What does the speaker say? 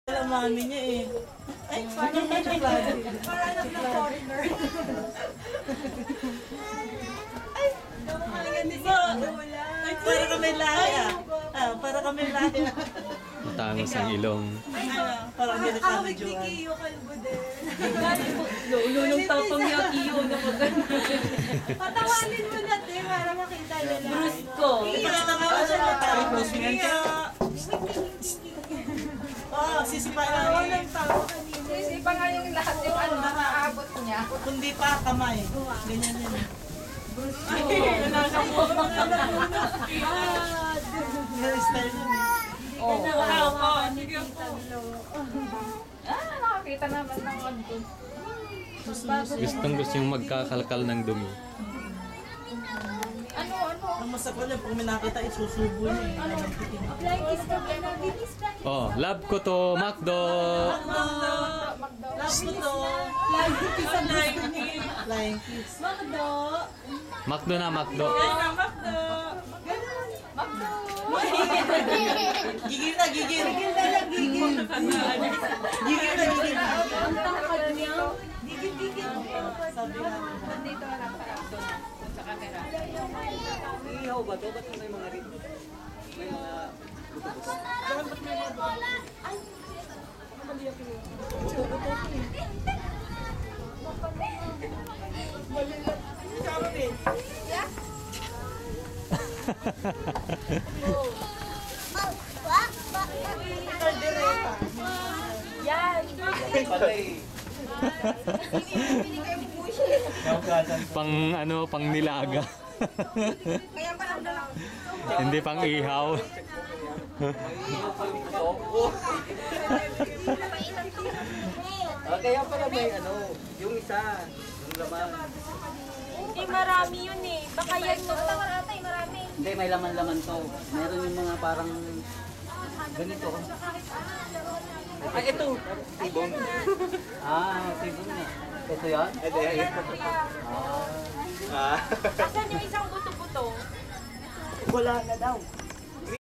Alam mami niya eh. Ay, paano na chocolate? Para anak ng foreigner. Ay, namahalingan din siya. Ay, para kami lahi ah. Para kami lahi ah. Matangos ang ilong. Para kami Awig lahi ni Joan. Kiyo Kalbo din. Lulong tapang niya iyo na maganda. Patawanin mo na, te, para makita nila. Brusko. Ipakita nga ako sa mga tapos niya. Oo, sisipain Tawa namin. ng tawa kanina. Kasi pa nga yung lahat yung ano, nakaabot niya. Kundi pa kamay. Ganyan yan. Yung style yun eh. Oh. Ano Nakakita naman ng ano. Gustong gusto yung magkakalkal ng dumi. Ano? Ang masakit niya, pag may nakita, isusubo niya eh. Flying kiss ka ba na? Bilis ka. Oh, love ko to, Macdo! Love mo to. Flying kiss ang gusto niya. Flying kiss. Makdo. Macdo na, Macdo. Gigil na, gigil. Gigil na lang, gigil. Gigil na, gigil. Ang takad niya. Gigil, gigil. Sabi nga. Nandito na lang sa camera. Ihaw ba to? Ba't may mga rin? May mga Charmin. Caldereta. patay. Pang ano, pang nilaga. Hindi pang ihaw. Kaya pala may ano, yung isa, yung laman. Eh, marami yun eh. Baka yan to. Marami. Hindi, may laman-laman to. Meron yung mga parang ganito. Ay, ito. Tibon. Tibon na. Ito yan? Ito yan. Asan yung isang buto-buto? Wala na daw.